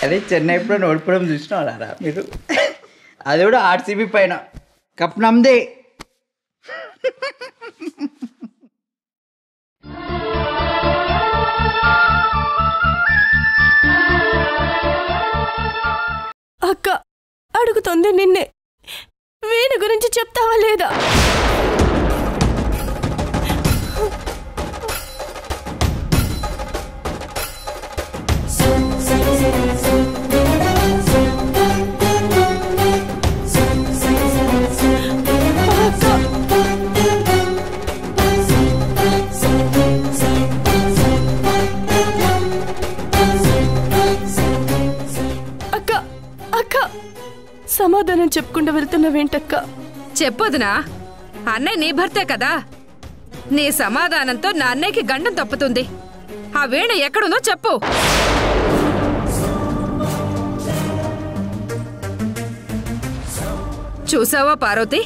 అదే చెన్నై ఎప్పుడో ఓడిపోవడం చూసినారా మీరు? అది కూడా ఆర్సీబీ పైన. కప్ నమ్దే. అక్క అడుగుతుంది నిన్నే, వీణ గురించి చెప్తావా లేదా? సమాధానం చెప్పుకుంటూ వెళ్తున్నావేంటక్క? చెప్పొదునా, అన్నయ్య నీ భర్తే కదా. నీ సమాధానంతో నా అన్నయ్యకి గండం తప్పుతుంది. ఆ వీణ ఎక్కడుందో చెప్పు. చూసావా పార్వతి,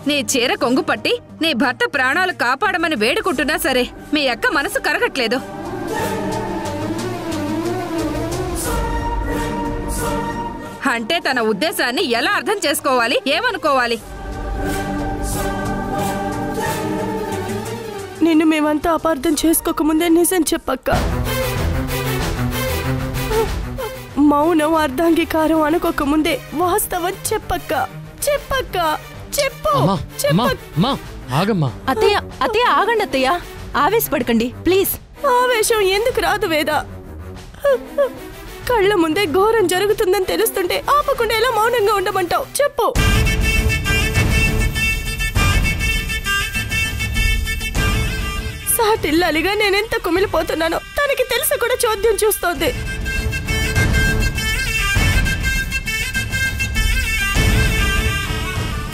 నీ చీర కొంగు పట్టి నీ భర్త ప్రాణాలు కాపాడమని వేడుకుంటున్నా సరే మీ అక్క మనసు కరగట్లేదు. అంటే తన ఉద్దేశాన్ని ఎలా అర్థం చేసుకోవాలి, ఏమనుకోవాలి? నిన్ను మేమంతా అపార్థం చేసుకోకముందే నిజం చెప్పక్క. మౌనం అర్ధాంగీకారం అనుకోకముందే వాస్తవం చెప్పక్క. చెప్పక్క, చెప్పు. అత్తయ్య అత్తయ్య ఆగండి అత్తయ్య, ఆవేశపడకండి ప్లీజ్. ఆవేశం ఎందుకు రాదు వేదా? కళ్ళ ముందే ఘోరం జరుగుతుందని తెలుస్తుంటే ఆపకుండా ఎలా మౌనంగా ఉండమంటావు? చెప్పు. సాటిల్లాలిగా నేనెంత కుమిలిపోతున్నానో తనకి తెలిసి కూడా చోద్యం చూస్తోంది.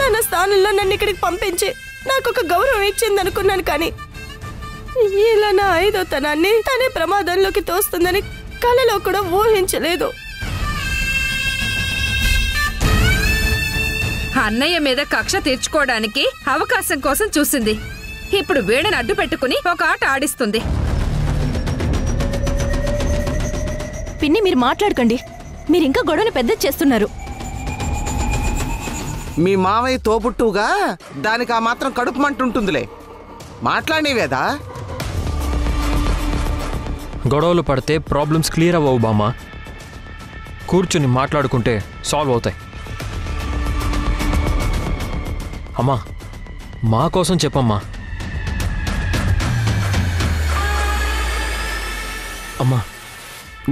తన స్థానంలో నన్ను ఇక్కడికి పంపించి నాకు ఒక గౌరవం ఇచ్చింది అనుకున్నాను, కానీ ఇలా నా 5వ తనాన్ని తనే ప్రమాదంలోకి తోస్తుందని కలలో కూడా ఊహించలేదు. అన్నయ్య మీద కక్ష తీర్చుకోవడానికి అవకాశం కోసం చూసింది. ఇప్పుడు వీణను అడ్డు పెట్టుకుని ఒక ఆట ఆడిస్తుంది. పిన్ని మీరు మాట్లాడకండి, మీరింకా గొడవని పెద్ద చేస్తున్నారు. మీ మావయ్య తోబుట్టుగా దానికి ఆ మాత్రం కడుపు మంటుంటుందిలే. మాట్లాడేవేదా? గొడవలు పడితే ప్రాబ్లమ్స్ క్లియర్ అవ్వవు బామ్మ. కూర్చుని మాట్లాడుకుంటే సాల్వ్ అవుతాయి. అమ్మా మా కోసం చెప్పమ్మా. అమ్మా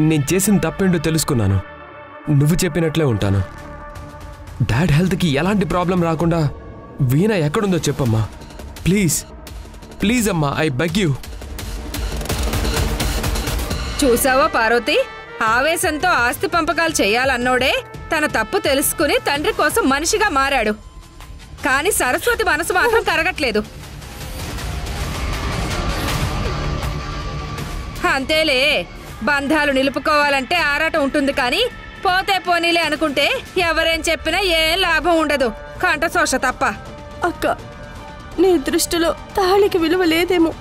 నేను చేసిన తప్పేంటో తెలుసుకున్నాను. నువ్వు చెప్పినట్లే ఉంటాను. డాడ్ హెల్త్కి ఎలాంటి ప్రాబ్లం రాకుండా వీణ ఎక్కడుందో చెప్పమ్మా. ప్లీజ్ ప్లీజ్ అమ్మా, ఐ బెగ్ యూ. చూసావా పార్వతి, ఆవేశంతో ఆస్తి పంపకాలు చేయాలన్నోడే తన తప్పు తెలుసుకుని తండ్రి కోసం మనిషిగా మారాడు. కాని సరస్వతి మనసు మాత్రం కరగట్లేదు. అంతేలే, బంధాలు నిలుపుకోవాలంటే ఆరాటం ఉంటుంది, కానీ పోతే పోనీలే అనుకుంటే ఎవరేం చెప్పినా ఏం లాభం ఉండదు, కంఠశోష తప్ప. అక్క నీ దృష్టిలో తాళికి విలువ లేదేమో,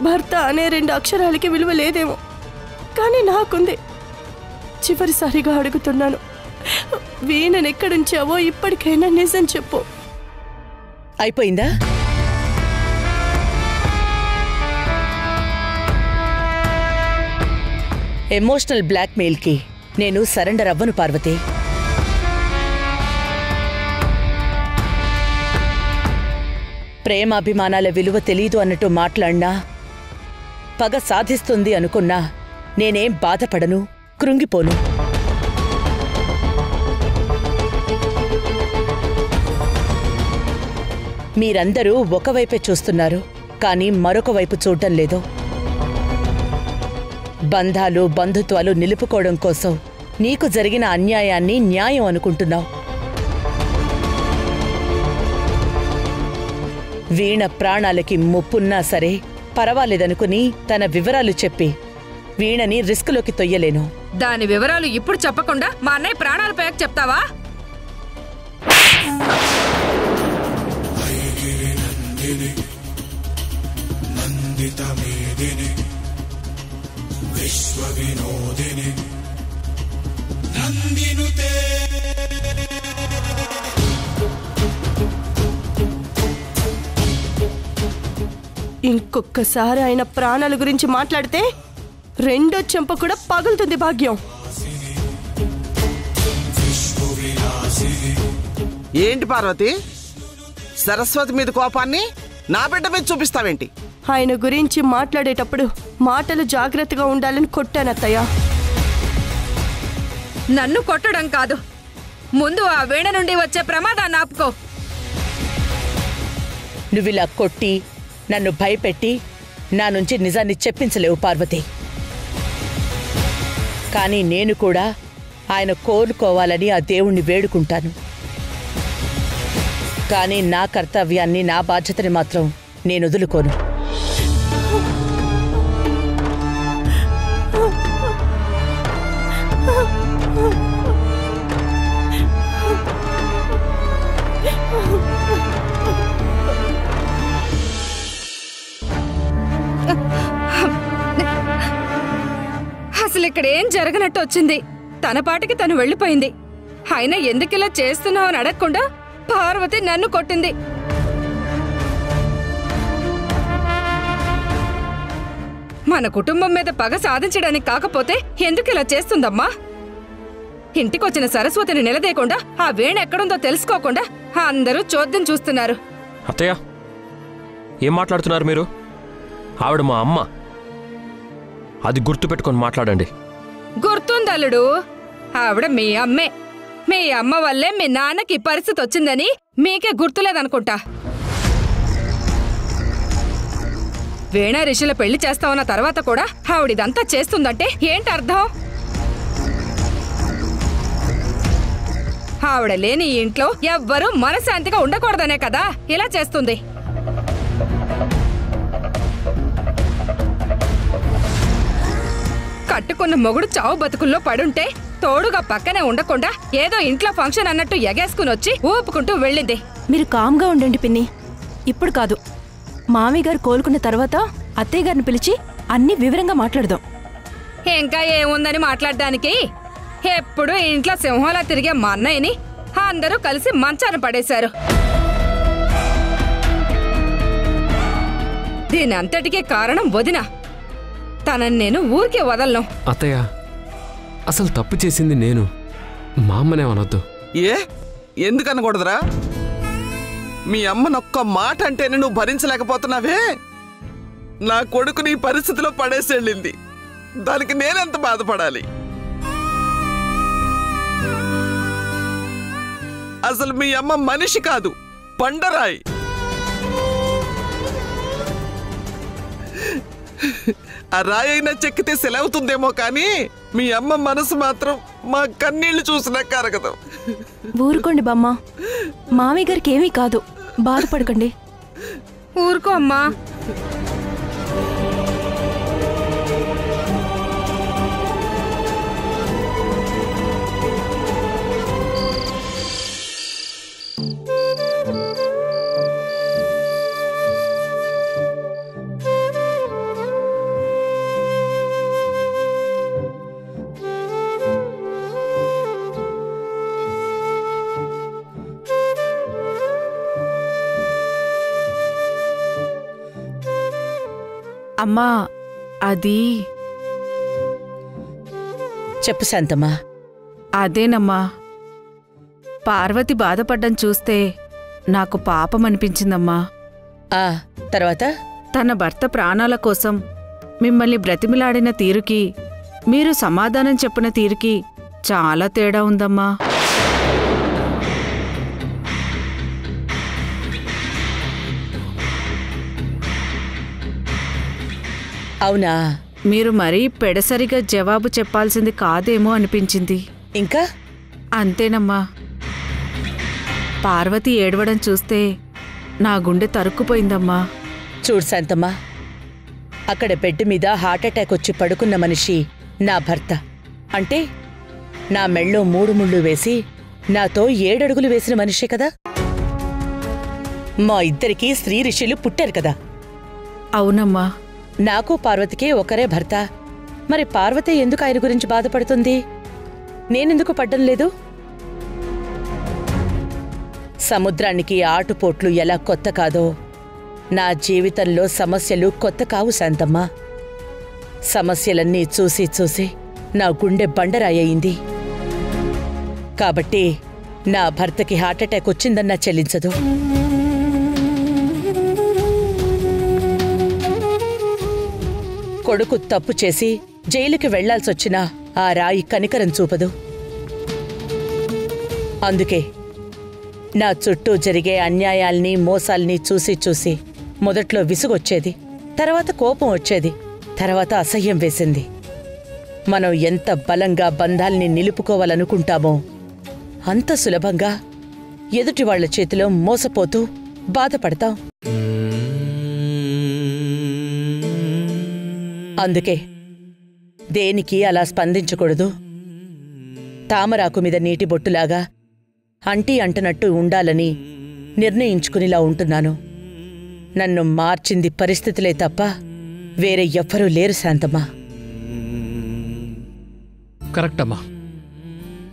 భర్త అనే 2 అక్షరాలకి విలువ లేదేమో, కానీ నాకుంది. చివరిసారిగా అడుగుతున్నాను, వీణనెక్కడుంచావో ఇప్పటికైనా నిజం చెప్పు. అయిపోయిందా? ఎమోషనల్ బ్లాక్మెయిల్కి నేను సరెండర్ అవ్వను పార్వతి. ప్రేమాభిమానాల విలువ తెలీదు అన్నట్టు మాట్లాడినా, పగ సాధిస్తుంది అనుకున్నా నేనేం బాధపడను, కృంగిపోను. మీరందరూ ఒకవైపే చూస్తున్నారు, కానీ మరొక వైపు చూడటం లేదు. బంధాలు బంధుత్వాలు నిలుపుకోవడం కోసం నీకు జరిగిన అన్యాయాన్ని న్యాయం అనుకుంటున్నావు. వీణ ప్రాణాలకి ముప్పున్నా సరే పర్వాలేదనుకుని తన వివరాలు చెప్పి వీణని రిస్క్లోకి తొయ్యలేను. దాని వివరాలు ఇప్పుడు చెప్పకుండా మా అన్నయ్య ప్రాణాల పైకి చెప్తావా? విశ్వ వినోదిని ఇంకొకసారి ఆయన ప్రాణాల గురించి మాట్లాడితే రెండో చెంప కూడా పగులుతుంది భాగ్యం. ఏంటి పార్వతి, సరస్వతి మీద కోపాన్ని నా బిడ్డ మీద చూపిస్తావేంటి? ఆయన గురించి మాట్లాడేటప్పుడు మాటలు జాగ్రత్తగా ఉండాలని కొట్టానత్తయ్య. నన్ను కొట్టడం కాదు, ముందు ఆ వీణ నుండి వచ్చే ప్రమాదాన్ని ఆపుకో. నువ్విలా కొట్టి నన్ను భయపెట్టి నా నుంచి నిజాన్ని చెప్పించలేవు పార్వతి. కానీ నేను కూడా ఆయన కోలుకోవాలని ఆ దేవుణ్ణి వేడుకుంటాను. కానీ నా కర్తవ్యాన్ని, నా బాధ్యతని మాత్రం నేను వదులుకోను. అసలు ఇక్కడ ఏం జరగనట్టు వచ్చింది. తన పాటికి తను వెళ్ళిపోయింది. అయినా ఎందుకిలా చేస్తున్నావు అని అడగకుండా పార్వతి నన్ను కొట్టింది. మన కుటుంబం మీద పగ సాధించడానికి కాకపోతే ఎందుకు ఇలా చేస్తుందమ్మా? ఇంటికొచ్చిన సరస్వతిని నిలదేయకుండా ఆ వీణ ఎక్కడుందో తెలుసుకోకుండా అందరూ చోద్యం చూస్తున్నారు. అత్తయ్య, ఏం మాట్లాడుతున్నారు మీరు? ఆవిడ మా అమ్మ, అది గుర్తుపెట్టుకొని మాట్లాడండి. గుర్తుందల్లుడు, ఆవిడ మీ అమ్మే. మీ అమ్మ వల్లే మీ నాన్నకి పరిస్థితి వచ్చిందని మీకే గుర్తులేదనుకుంటా. వీణా రిషిల పెళ్లి చేస్తామన్న తర్వాత కూడా ఆవిడిదంతా చేస్తుందంటే ఏంటి అర్థం? ఆవిడ లేని ఈ ఇంట్లో ఎవ్వరూ మనశ్శాంతిగా ఉండకూడదనే కదా ఇలా చేస్తుంది. కట్టుకున్న మొగుడు చావు బతుకుల్లో పడుంటే తోడుగా పక్కనే ఉండకుండా ఏదో ఇంట్లో ఫంక్షన్ అన్నట్టు ఎగేసుకుని వచ్చి ఊపుకుంటూ వెళ్ళింది. మీరు కామ్గా ఉండండి పిన్ని. ఇప్పుడు కాదు, మామయ్య గారు కోలుకున్న తర్వాత అత్తయ్య గారిని పిలిచి అన్ని వివరంగా మాట్లాడదాం. ఇంకా ఏముందని మాట్లాడడానికి? ఎప్పుడు ఇంట్లో సింహంలా తిరిగే మా అన్నయ్యని అందరూ కలిసి మంచాన పడేశారు. దీనంతటికీ కారణం వదిన. తనని నేను ఊరికే వదలను. అత్తయ్య, అసలు తప్పు చేసింది నేను, మా అమ్మనే అనొద్దు. ఎందుకనకూడదురా? మీ అమ్మనొక్క మాట అంటేనే నువ్వు భరించలేకపోతున్నావే. నా కొడుకు నీ పరిస్థితిలో పడేసెళ్ళింది, దానికి నేనెంత బాధపడాలి? అసలు మీ అమ్మ మనిషి కాదు, బండరాయి. ఆ రాయి అయినా చెక్కితే సెలవుతుందేమో కానీ మీ అమ్మ మనసు మాత్రం మా కన్నీళ్లు చూసినా కరగదు. ఊరుకోండి బామ్మ, మామయ్య గారికి ఏమీ కాదు, బాధపడకండి. ఊరుకో అమ్మా. అమ్మా, అది చెప్పు శాంతమ్మా. అదేనమ్మా, పార్వతి బాధపడ్డం చూస్తే నాకు పాపం అనిపించిందమ్మా. తర్వాత తన భర్త ప్రాణాల కోసం మిమ్మల్ని బ్రతిమిలాడిన తీరుకి మీరు సమాధానం చెప్పిన తీరుకి చాలా తేడా ఉందమ్మా. అవునా? మీరు మరీ పెడసరిగా జవాబు చెప్పాల్సింది కాదేమో అనిపించింది. ఇంకా? అంతేనమ్మా. పార్వతి ఏడవడం చూస్తే నా గుండె తరుక్కుపోయిందమ్మా. చూడు శాంతమ్మా, అక్కడ బెడ్ మీద హార్ట్అటాక్ వచ్చి పడుకున్న మనిషి నా భర్త. అంటే నా మెళ్ళో 3 ముళ్ళు వేసి నాతో 7 అడుగులు వేసిన మనిషే కదా. మా ఇద్దరికీ స్త్రీ ఋషులు పుట్టారు కదా. అవునమ్మా. నాకు పార్వతికి ఒకరే భర్త. మరి పార్వతి ఎందుకు ఆయన గురించి బాధపడుతుంది? నేనెందుకు పడ్డం లేదు? సముద్రానికి ఆటుపోట్లు ఎలా కొత్త కాదో నా జీవితంలో సమస్యలు కొత్త కావు శాంతమ్మ. సమస్యలన్నీ చూసి చూసి నా గుండె బండరాయయింది. కాబట్టి నా భర్తకి హార్ట్అటాక్ వచ్చిందన్నా చెల్లించదు. కొడుకు తప్పు చేసి జైలుకి వెళ్లాల్సొచ్చినా ఆ రాయి కనికరం చూపదు. అందుకే నా చుట్టూ జరిగే అన్యాయాల్ని మోసాల్ని చూసి చూసి మొదట్లో విసుగొచ్చేది, తర్వాత కోపం వచ్చేది, తర్వాత అసహ్యం వేసింది. మనం ఎంత బలంగా బంధాల్ని నిలుపుకోవాలనుకుంటామో అంత సులభంగా ఎదుటి వాళ్ల చేతిలో మోసపోతూ బాధపడతాం. అందుకే దేనికి అలా స్పందించకూడదు. తామరాకు మీద నీటి బొట్టులాగా అంటీ అంటనట్టు ఉండాలని నిర్ణయించుకునిలా ఉంటున్నాను. నన్ను మార్చింది పరిస్థితులే తప్ప వేరే ఎవ్వరూ లేరు శాంతమ్మా. కరెక్ట్ అమ్మా.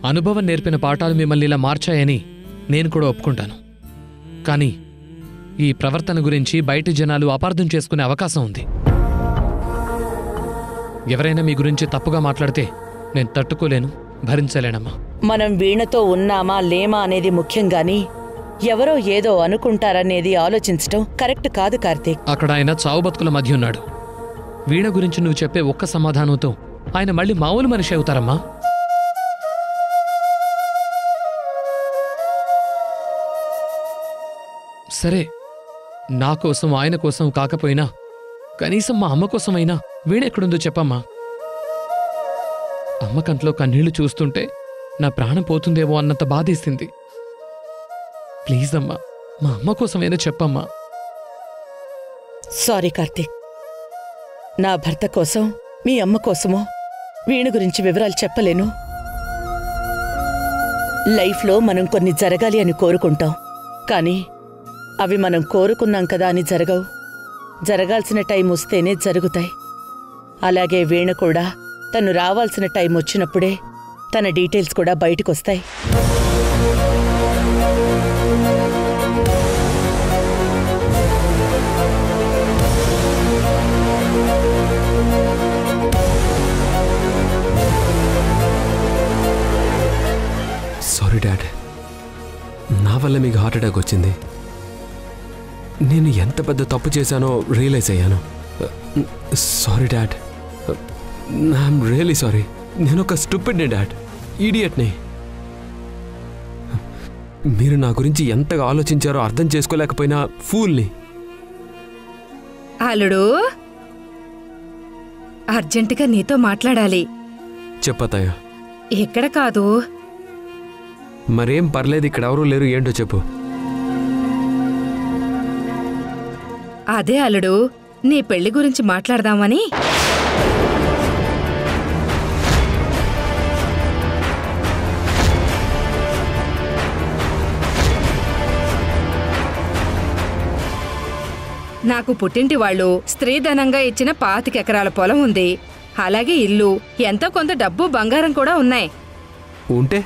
అనుభవం నేర్పిన పాఠాలు మిమ్మల్ని ఇలా మార్చాయని నేను కూడా ఒప్పుకుంటాను. కానీ ఈ ప్రవర్తన గురించి బయటి జనాలు అపార్థం చేసుకునే అవకాశం ఉంది. ఎవరైనా మీ గురించి తప్పుగా మాట్లాడితే నేను తట్టుకోలేను, భరించలేనమ్మా. మనం వీణతో ఉన్నామా లేమా అనేది ముఖ్యంగాని ఎవరో ఏదో అనుకుంటారనేది ఆలోచించటం కరెక్ట్ కాదు కార్తీక్. అక్కడ ఆయన చావు బతుకుల మధ్య ఉన్నాడు. వీణ గురించి నువ్వు చెప్పే ఒక్క సమాధానంతో ఆయన మళ్ళీ మామూలు మనిషి అవుతారమ్మా. సరే, నా కోసం ఆయన కోసం కాకపోయినా కనీసం మా అమ్మ కోసమైనా వీణ ఎక్కడుందో చెప్పమ్మా. అమ్మ కంట్లో కన్నీళ్లు చూస్తుంటే నా ప్రాణం పోతుందేమో అన్నంత బాధేసింది. ప్లీజ్ అమ్మా, మా అమ్మ కోసమైనా చెప్పమ్మా. సారీ కార్తీక్, నా భర్త కోసం మీ అమ్మ కోసమో వీణ గురించి వివరాలు చెప్పలేను. లైఫ్లో మనం కొన్ని జరగాలి అని కోరుకుంటాం, కానీ అవి మనం కోరుకున్నాం కదా అని జరగవు. జరగాల్సిన టైం వస్తేనే జరుగుతాయి. అలాగే వీణ కూడా తను రావాల్సిన టైం వచ్చినప్పుడే తన డీటెయిల్స్ కూడా బయటకొస్తాయి. సారీ డాడ్, నా వల్ల మీకు హార్ట్ అటాక్ వచ్చింది. నేను ఎంత పెద్ద తప్పు చేశానో రియలైజ్ అయ్యాను. Sorry dad, I'm really sorry. నేను ఒక స్టూపిడ్ని డాడ్, ఈడియట్ని. మీరు నా గురించి ఎంతగా ఆలోచించారో అర్థం చేసుకోలేకపోయినా ఫూల్ని. అల్లుడు, అర్జెంటుగా నీతో మాట్లాడాలి. చెప్పతాయా? ఎక్కడ కాదు. మరేం పర్లేదు, ఇక్కడ ఎవరూ లేరు. ఏంటో చెప్పు. అదే అల్లుడు, నీ పెళ్లి గురించి మాట్లాడదామని. నాకు పుట్టింటి వాళ్ళు స్త్రీధనంగా ఇచ్చిన 25 ఎకరాల పొలం ఉంది. అలాగే ఇల్లు, ఎంతో కొంత డబ్బు బంగారం కూడా ఉన్నాయి. ఉంటే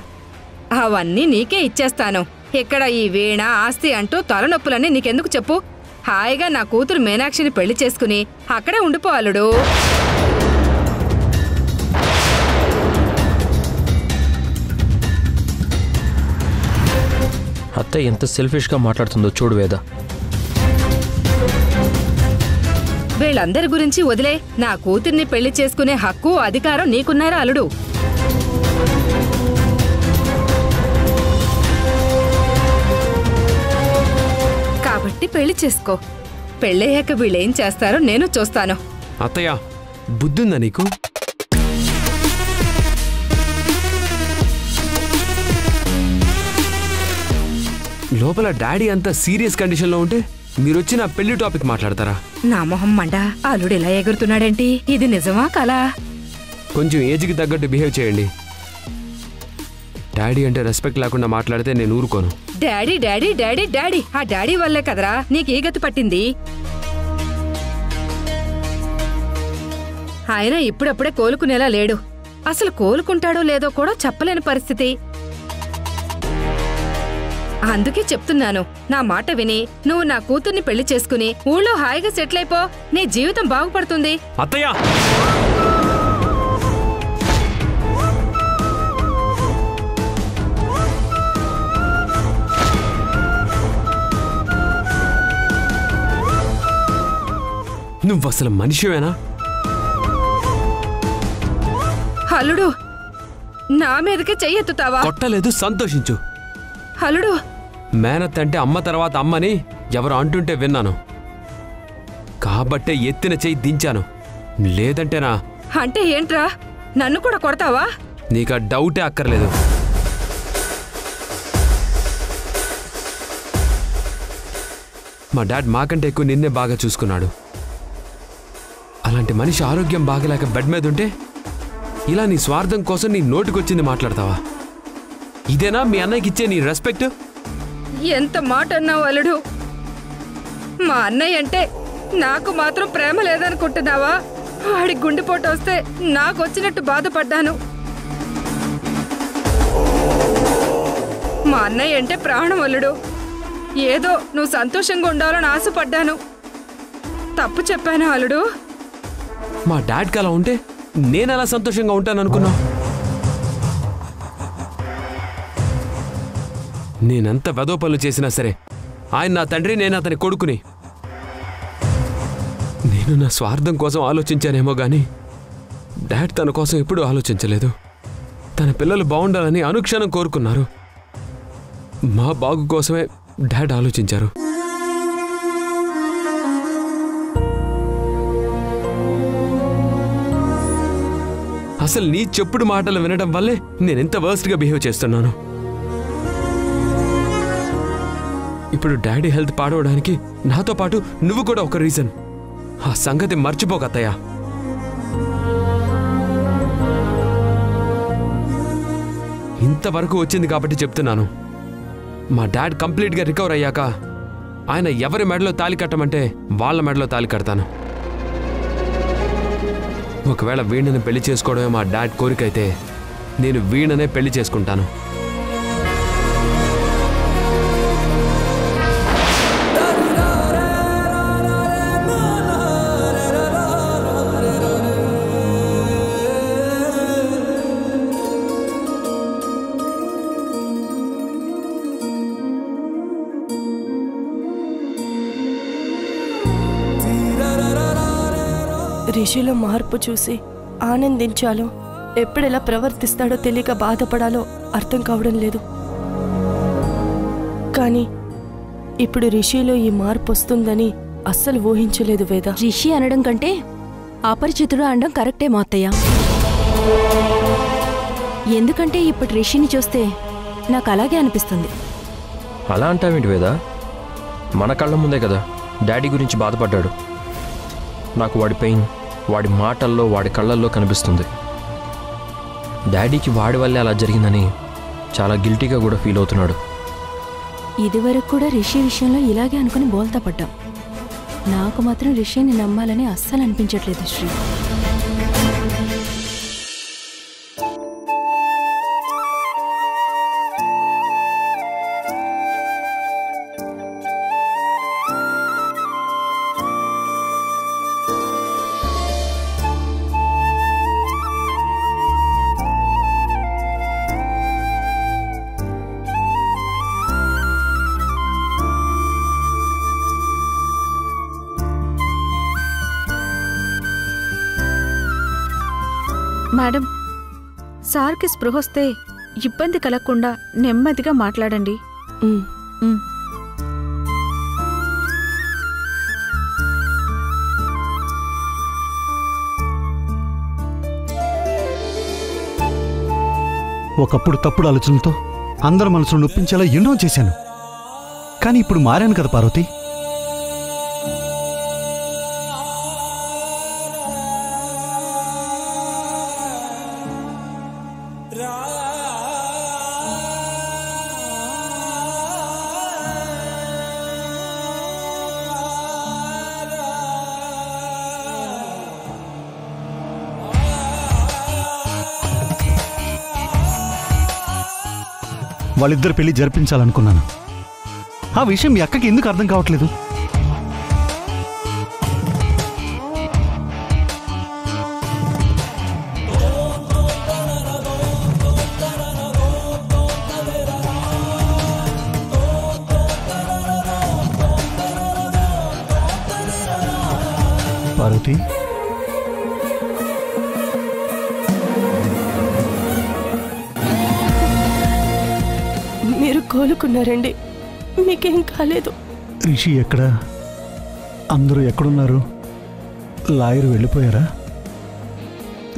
అవన్నీ నీకే ఇచ్చేస్తాను. ఇక్కడ ఈ వీణ ఆస్తి అంటూ తలనొప్పులన్నీ నీకెందుకు చెప్పు. హాయిగా నా కూతురు మీనాక్షిని పెళ్లి చేసుకుని అక్కడే ఉండిపోవాలుడు. అత్త ఎంత సెల్ఫిష్గా మాట్లాడుతుందో చూడు వేద. వీళ్ళందరి గురించి వదిలే, నా కూతుర్ని పెళ్లి చేసుకునే హక్కు అధికారం నీకున్నారా అల్లుడు? కాబట్టి పెళ్లి చేసుకో. పెళ్ళయ్యాక వీళ్ళేం చేస్తారో నేను చూస్తాను. అత్తయ్య, బుద్ధుందా నీకు? లోపల డాడీ అంత సీరియస్ కండిషన్లో ఉంటే మీరొచ్చి నా పెళ్లి టాపిక్ మాట్లాడతారా? నా మొహం మండ, అల్లుడు ఇలా ఎగురుతున్నాడేంటి? ఇది నిజమా కలా? కొంచెం ఏజ్కి తగ్గట్టు బిహేవ్ చేయండి. డాడీ అంటే రెస్పెక్ట్ లేకుండా మాట్లాడితే నేను ఊరుకోను. డాడీ డాడీ డాడీ డాడీ, ఆ డాడీ వల్లే కదరా నీకు ఈ గతి పట్టింది. ఆయన ఇప్పుడప్పుడే కోలుకునేలా లేడు. అసలు కోలుకుంటాడో లేదో కూడా చెప్పలేని పరిస్థితి. అందుకే చెప్తున్నాను, నా మాట విని నువ్వు నా కూతుర్ని పెళ్లి చేసుకుని ఊళ్ళో హాయిగా సెటిల్ అయిపో. నీ జీవితం బాగుపడుతుంది. అత్తయ్య, నువ్వు అసలు మనిషివేనా? అల్లుడు, నా మీదకి చెయ్యెత్తుతావా? కొట్టలేదు, సంతోషించు. అల్లుడు, మేనత్ అంటే అమ్మ తర్వాత అమ్మని ఎవరు అంటుంటే విన్నాను, కాబట్టే ఎత్తిన చెయ్యి దించాను. లేదంటేనా? అంటే ఏంట్రా, నన్ను కూడా కొడతావా? నీకా డౌటే అక్కర్లేదు. మా డాడ్ మాకంటే ఎక్కువ నిన్నే బాగా చూసుకున్నాడు. అలాంటి మనిషి ఆరోగ్యం బాగలేక బెడ్ మీద ఉంటే ఇలా నీ స్వార్థం కోసం నీ నోటికొచ్చింది మాట్లాడతావా? ఇదేనా మీ అన్నయ్యకి ఇచ్చే నీ రెస్పెక్ట్? ఎంత మాట అన్నావు అల్లుడు. మా అన్నయ్య అంటే నాకు మాత్రం ప్రేమ లేదనుకుంటున్నావా? వాడి గుండెపోటు వస్తే నాకు వచ్చినట్టు బాధపడ్డాను. మా అన్నయ్య అంటే ప్రాణం అల్లుడు. ఏదో నువ్వు సంతోషంగా ఉండాలని ఆశపడ్డాను. తప్పు చెప్పాను అల్లుడు. మా డాడ్కి అలా ఉంటే నేను అలా సంతోషంగా ఉంటాననుకున్నా? నేనెంత వెధవ పనులు చేసినా సరే ఆయన నా తండ్రి, నేను అతని కొడుకుని. నేను నా స్వార్థం కోసం ఆలోచించానేమో గాని డాడ్ తన కోసం ఎప్పుడూ ఆలోచించలేదు. తన పిల్లలు బాగుండాలని అనుక్షణం కోరుకున్నారు. మా బాగు కోసమే డాడ్ ఆలోచించారు. అసలు నీ చెప్పుడు మాటలు వినడం వల్లే నేనెంత వర్స్ట్గా బిహేవ్ చేస్తున్నాను. ఇప్పుడు డాడీ హెల్త్ పాడవడానికి నాతో పాటు నువ్వు కూడా ఒక రీజన్. ఆ సంగతి మర్చిపోకత్తయ్యా. ఇంతవరకు వచ్చింది కాబట్టి చెప్తున్నాను. మా డాడ్ కంప్లీట్గా రికవర్ అయ్యాక ఆయన ఎవరి మెడలో తాళి కట్టమంటే వాళ్ళ మెడలో తాళి కడతాను. ఒకవేళ వీణని పెళ్లి చేసుకోవడమే మా డాడ్ కోరిక అయితే నేను వీణనే పెళ్లి చేసుకుంటాను. రిషిలో మార్పు చూసి ఆనందించాలో, ఎప్పుడెలా ప్రవర్తిస్తాడో తెలియక బాధపడాలో అర్థం కావడం లేదు. కానీ ఇప్పుడు రిషిలో ఈ మార్పు వస్తుందని అస్సలు ఊహించలేదు వేద. రిషి అనడం కంటే అపరిచితుడు అనడం కరెక్టే మా అత్తయ్య. ఎందుకంటే ఇప్పుడు రిషిని చూస్తే నాకు అలాగే అనిపిస్తుంది. అలా అంటావేంటి వేద? మన కళ్ళ ముందే కదా డాడీ గురించి బాధపడ్డాడు. నాకు వాడి పెయిన్ వాడి మాటల్లో వాడి కళ్ళల్లో కనిపిస్తుంది. డాడీకి వాడి వల్లే అలా జరిగిందని చాలా గిల్టీగా కూడా ఫీల్ అవుతున్నాడు. ఇదివరకు కూడా రిషి విషయంలో ఇలాగే అనుకుని బోల్తా పడ్డాం. నాకు మాత్రం రిషిని నమ్మాలని అస్సలు అనిపించట్లేదు శ్రీ. మేడం, సార్కి స్పృహొస్తే ఇబ్బంది కలగకుండా నెమ్మదిగా మాట్లాడండి. ఒకప్పుడు తప్పుడు ఆలోచనలతో అందరి మనసును నొప్పించేలా ఎన్నో చేశాను. కానీ ఇప్పుడు మారాను కదా పార్వతి. వాళ్ళిద్దరు పెళ్లి జరిపించాలనుకున్నాను. ఆ విషయం మీ అక్కకి ఎందుకు అర్థం కావట్లేదు? పార్వతి, మీరు కోలుకున్నారండి, మీకేం కాలేదు. రిషి ఎక్కడా? అందరూ ఎక్కడున్నారు? లాయర్ వెళ్ళిపోయారా?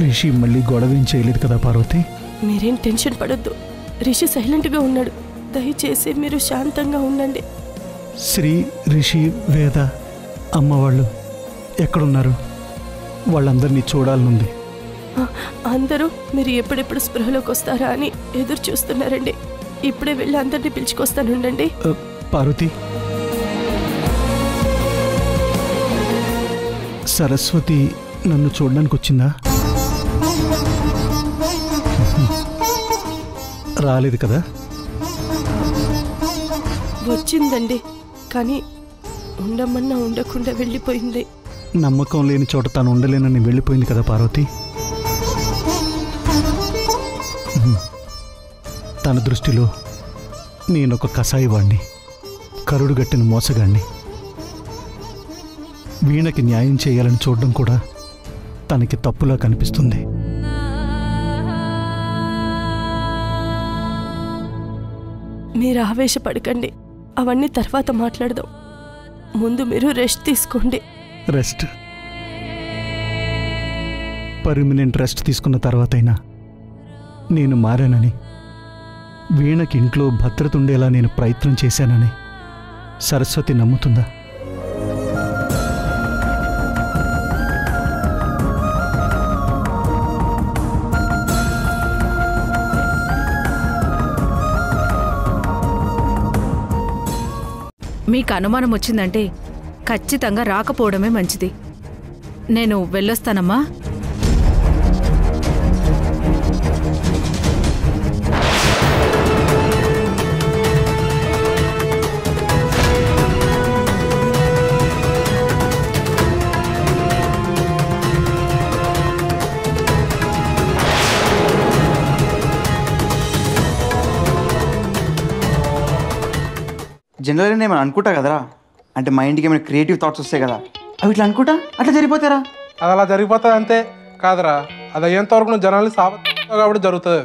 రిషి మళ్ళీ గొడవేం చేయలేదు కదా పార్వతి? మీరేం టెన్షన్ పడొద్దు. రిషి సైలెంట్గా ఉన్నాడు. దయచేసి మీరు శాంతంగా ఉండండి. శ్రీ, రిషి, వేద అమ్మ వాళ్ళు ఎక్కడున్నారు? వాళ్ళందరినీ చూడాలనుంది. అందరూ మీరు ఎప్పుడెప్పుడు స్పృహలోకి వస్తారా అని ఎదురు చూస్తున్నారండి. ఇప్పుడే వెళ్ళి అందరినీ పిలుచుకొస్తానుండండి. పార్వతి, సరస్వతి నన్ను చూడడానికి వచ్చిందా? రాలేదు కదా? వచ్చిందండి, కానీ ఉండమన్నా ఉండకుండా వెళ్ళిపోయింది. నమ్మకం లేని చోట తాను ఉండలేనని వెళ్ళిపోయింది కదా పార్వతి? తన దృష్టిలో నేనొక కసాయివాణ్ణి, కరుడుగట్టిన మోసగాణ్ణి. వీణకి న్యాయం చేయాలని చూడడం కూడా తనకి తప్పులా కనిపిస్తుంది. మీరు ఆవేశపడకండి, అవన్నీ తర్వాత మాట్లాడదాం. ముందు మీరు రెస్ట్ తీసుకోండి. రెస్ట్? పర్మనెంట్ రెస్ట్ తీసుకున్న తర్వాతైనా నేను మారానని, వీణకి ఇంట్లో భద్రత ఉండేలా నేను ప్రయత్నం చేశానని సరస్వతి నమ్ముతుందా? మీకు అనుమానం వచ్చిందంటే ఖచ్చితంగా రాకపోవడమే మంచిది. నేను వెళ్ళొస్తానమ్మా. జనరల్గా నేను అనుకుంటా కదరా, అంటే మైండ్కి ఏమైనా క్రియేటివ్ థాట్స్ వస్తాయి కదా, అవి ఇట్లా అనుకుంటా అట్లా జరిగిపోతారా? అది అలా జరిగిపోతుంది అంతే కాదురా, అది అయ్యేంత వరకు నువ్వు జనాలు కాబట్టి జరుగుతుంది.